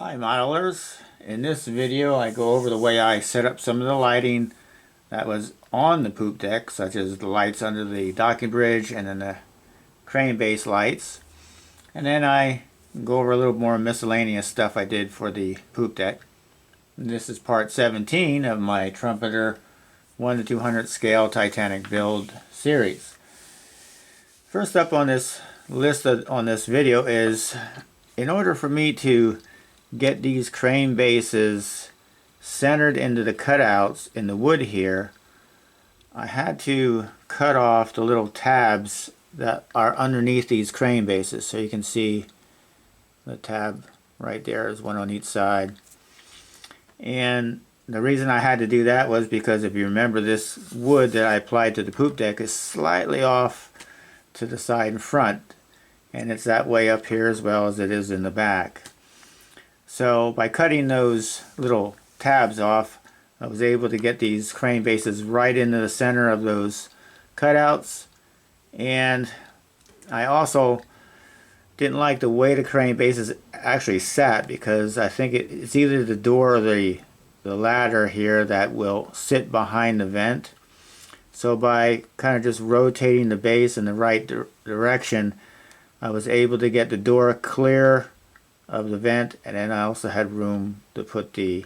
Hi modelers, in this video I go over the way I set up some of the lighting that was on the poop deck, such as the lights under the docking bridge and then the crane base lights. And then I go over a little more miscellaneous stuff I did for the poop deck. And this is part 17 of my Trumpeter 1 to 200 scale Titanic build series. First up on this list on this video is, in order for me to get these crane bases centered into the cutouts in the wood here, I had to cut off the little tabs that are underneath these crane bases. So you can see the tab right there is one on each side. And the reason I had to do that was because, if you remember, this wood that I applied to the poop deck is slightly off to the side and front, and it's that way up here as well as it is in the back. So by cutting those little tabs off, I was able to get these crane bases right into the center of those cutouts. And I also didn't like the way the crane bases actually sat, because I think it's either the door or the ladder here that will sit behind the vent. So by kind of just rotating the base in the right direction, I was able to get the door clear of the vent, and then I also had room to put the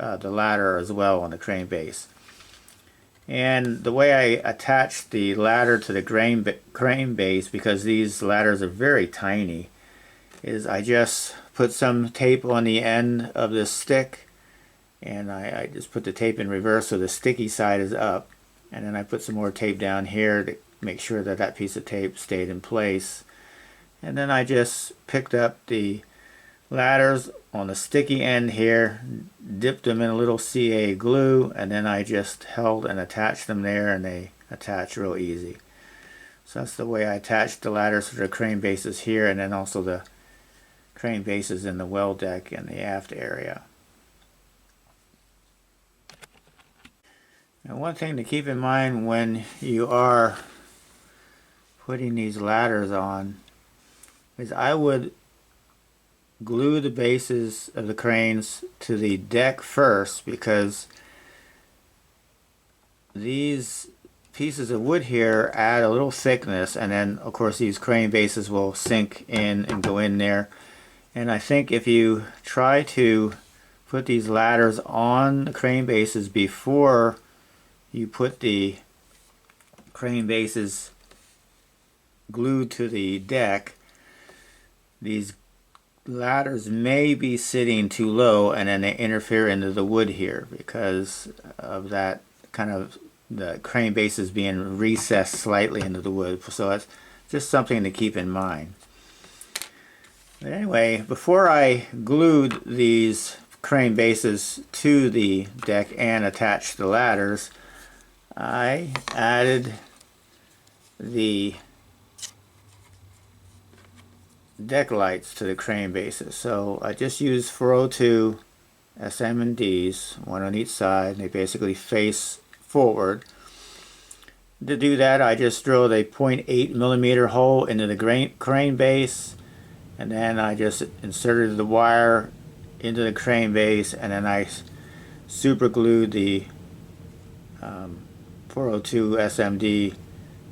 ladder as well on the crane base. And the way I attached the ladder to the crane base, because these ladders are very tiny, is I just put some tape on the end of this stick, and I just put the tape in reverse so the sticky side is up, and then I put some more tape down here to make sure that that piece of tape stayed in place. And then I just picked up the ladders on the sticky end here, dipped them in a little CA glue, and then I just held and attached them there, and they attach real easy. So that's the way I attached the ladders to the crane bases here, and then also the crane bases in the well deck and the aft area. Now, one thing to keep in mind when you are putting these ladders on is I would glue the bases of the cranes to the deck first, because these pieces of wood here add a little thickness, and then of course these crane bases will sink in and go in there. And I think if you try to put these ladders on the crane bases before you put the crane bases glued to the deck, these ladders may be sitting too low, and then they interfere into the wood here because of that kind of the crane bases being recessed slightly into the wood. So that's just something to keep in mind. But anyway, before I glued these crane bases to the deck and attached the ladders, I added the deck lights to the crane bases. So I just used 402 SMDs, one on each side. They basically face forward. To do that, I just drilled a 0.8 millimeter hole into the crane base, and then I just inserted the wire into the crane base, and then I super glued the 402 SMD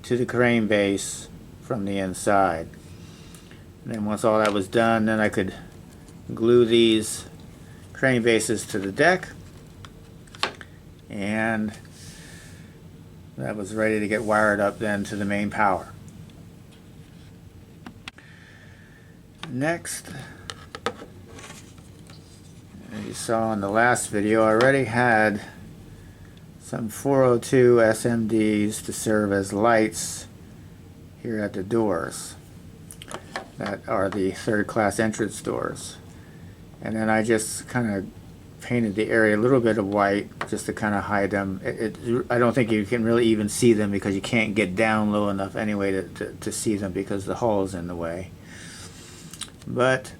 to the crane base from the inside. And then once all that was done, then I could glue these crane bases to the deck, and that was ready to get wired up then to the main power. Next, as you saw in the last video, I already had some 402 SMDs to serve as lights here at the doors that are the third class entrance doors. And then I just kind of painted the area a little bit of white just to kind of hide them. I don't think you can really even see them, because you can't get down low enough anyway to see them, because the hull is in the way. But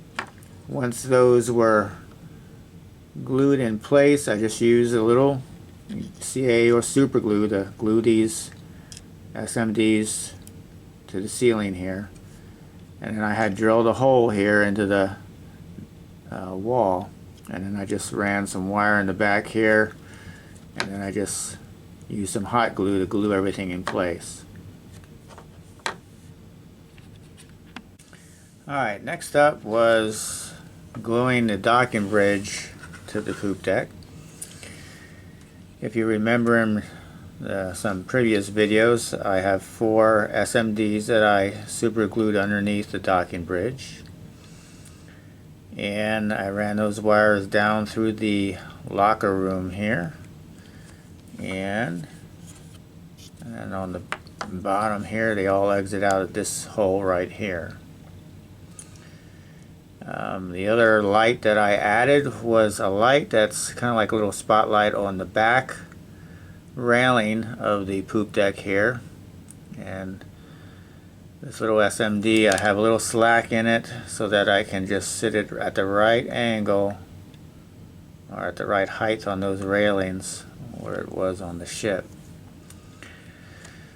once those were glued in place, I just used a little CA or super glue to glue these SMDs to the ceiling here. And then I had drilled a hole here into the wall. And then I just ran some wire in the back here, and then I just used some hot glue to glue everything in place. Alright, next up was gluing the docking bridge to the poop deck. If you remember in some previous videos, I have 4 SMDs that I super glued underneath the docking bridge. And I ran those wires down through the locker room here. And on the bottom here, they all exit out at this hole right here. The other light that I added was a light that's kind of like a little spotlight on the back railing of the poop deck here. And this little SMD, I have a little slack in it so that I can just sit it at the right angle or at the right height on those railings where it was on the ship.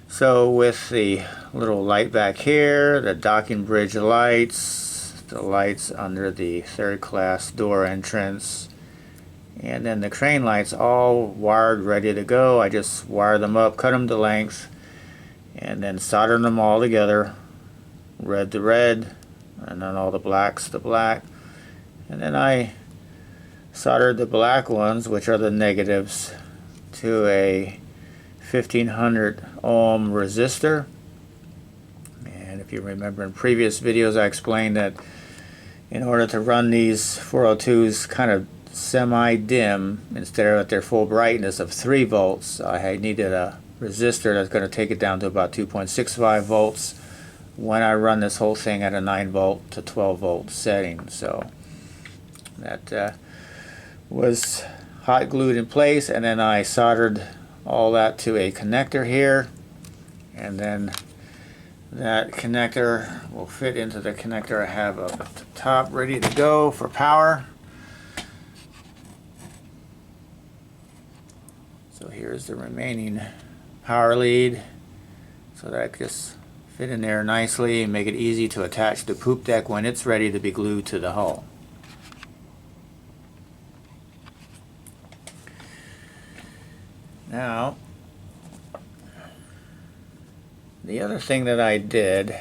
So with the little light back here, the docking bridge lights, the lights under the third class door entrance, and then the crane lights all wired ready to go. I just wired them up, cut them to length, and then soldered them all together, red to red, and then all the blacks to black. And then I soldered the black ones, which are the negatives, to a 1500 ohm resistor. And if you remember in previous videos, I explained that in order to run these 402s kind of semi-dim, instead of at their full brightness of 3 volts, I needed a resistor that's going to take it down to about 2.65 volts when I run this whole thing at a 9 volt to 12 volt setting. So that was hot glued in place, and then I soldered all that to a connector here, and then that connector will fit into the connector I have up at the top ready to go for power. So here's the remaining power lead, so that I can just fit in there nicely and make it easy to attach the poop deck when it's ready to be glued to the hull. Now, the other thing that I did,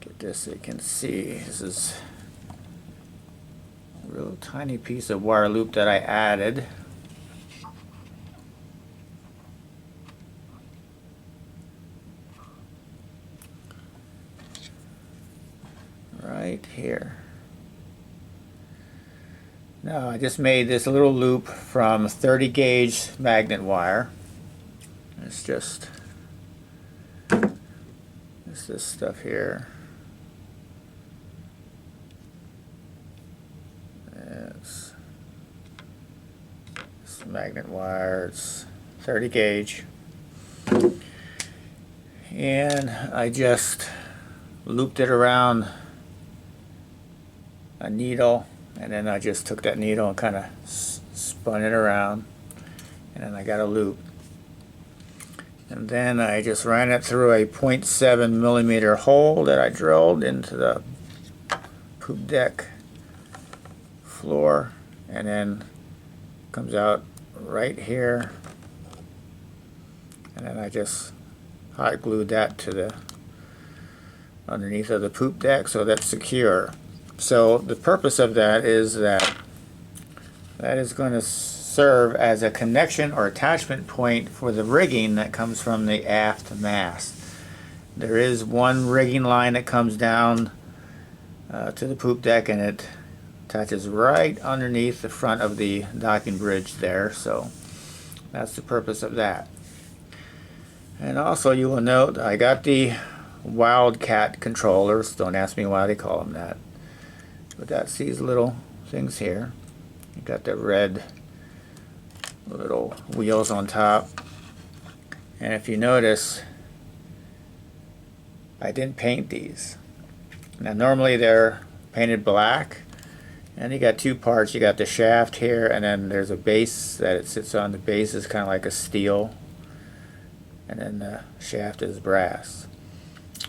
get this so you can see, this is a real tiny piece of wire loop that I added. Right here. Now I just made this little loop from 30 gauge magnet wire. It's just this stuff here. It's magnet wire. It's 30 gauge, and I just looped it around a needle, and then I just took that needle and kind of spun it around, and then I got a loop. And then I just ran it through a 0.7 millimeter hole that I drilled into the poop deck floor, and then comes out right here, and then I just hot glued that to the underneath of the poop deck so that's secure. So the purpose of that is that is going to serve as a connection or attachment point for the rigging that comes from the aft mast. There is one rigging line that comes down to the poop deck, and it attaches right underneath the front of the docking bridge there. So that's the purpose of that. And also you will note I got the Wildcat controllers. Don't ask me why they call them that, but that's these little things here. You got the red little wheels on top, and if you notice, I didn't paint these. Now normally they're painted black, and you got 2 parts. You got the shaft here, and then there's a base that it sits on. The base is kind of like a steel, and then the shaft is brass.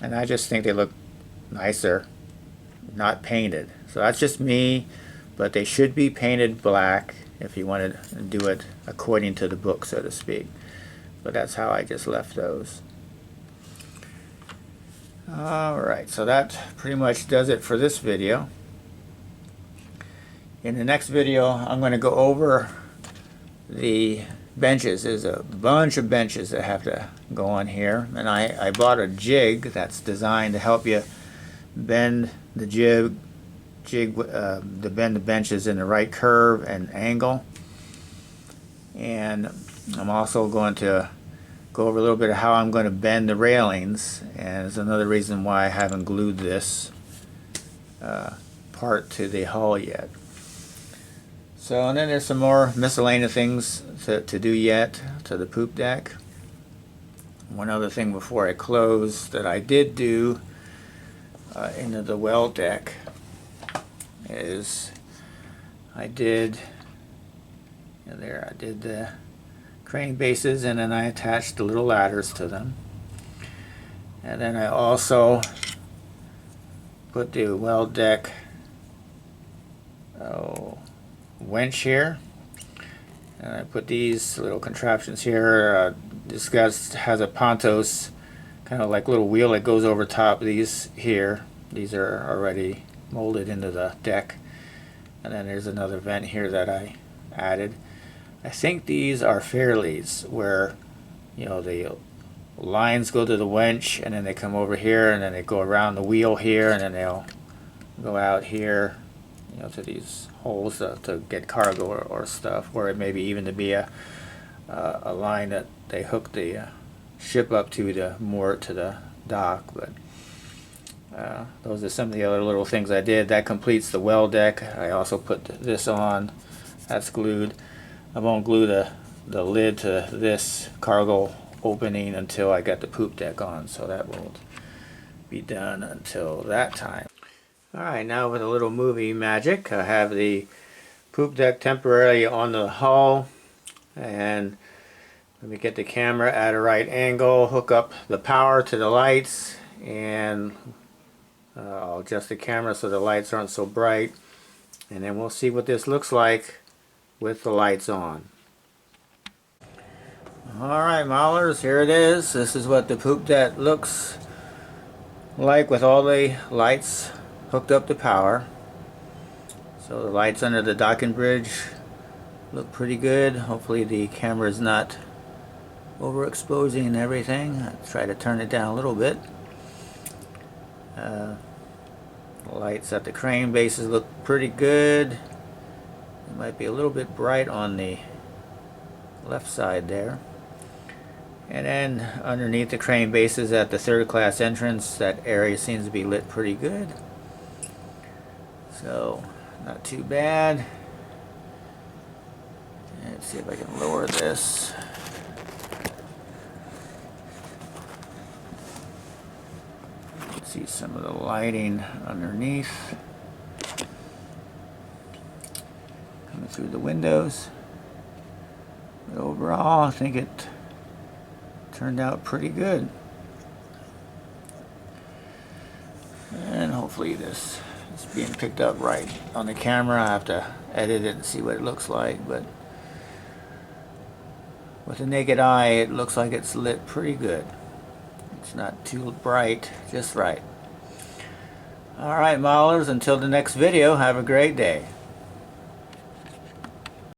And I just think they look nicer not painted. So that's just me, but they should be painted black if you want to do it according to the book, so to speak. But that's how I just left those. Alright, so that pretty much does it for this video. In the next video, I'm going to go over the benches. There's a bunch of benches that have to go on here, and I bought a jig that's designed to help you bend the bend the benches in the right curve and angle. And I'm also going to go over a little bit of how I'm going to bend the railings, and it's another reason why I haven't glued this part to the hull yet. So, and then there's some more miscellaneous things to do yet to the poop deck. One other thing before I close that I did do into the well deck is I did the crane bases, and then I attached the little ladders to them. And then I also put the well deck winch here, and I put these little contraptions here. This guy has a Pontos kind of like little wheel that goes over top of these here. These are already molded into the deck. And then there's another vent here that I added. I think these are fairleads, where the lines go to the winch and then they come over here and then they go around the wheel here and then they'll go out here, to these holes to get cargo or stuff, or it maybe even to be a line that they hook the ship up to moor it to the dock. But those are some of the other little things I did. That completes the well deck. I also put this on. That's glued. I won't glue the lid to this cargo opening until I got the poop deck on, so that won't be done until that time. Alright, now with a little movie magic, I have the poop deck temporarily on the hull, and let me get the camera at a right angle, hook up the power to the lights, and I'll adjust the camera so the lights aren't so bright, and then we'll see what this looks like with the lights on. Alright, Maulers, here it is. This is what the poop deck looks like with all the lights hooked up to power. So the lights under the docking bridge look pretty good. Hopefully the camera is not overexposing everything. I'll try to turn it down a little bit. The lights at the crane bases look pretty good. It might be a little bit bright on the left side there. And then underneath the crane bases at the third class entrance, that area seems to be lit pretty good. So, not too bad. Let's see if I can lower this. See some of the lighting underneath coming through the windows. But overall, I think it turned out pretty good. And hopefully this is being picked up right on the camera. I have to edit it and see what it looks like, but with the naked eye it looks like it's lit pretty good. It's not too bright, just right. Alright, Maulers, until the next video, have a great day.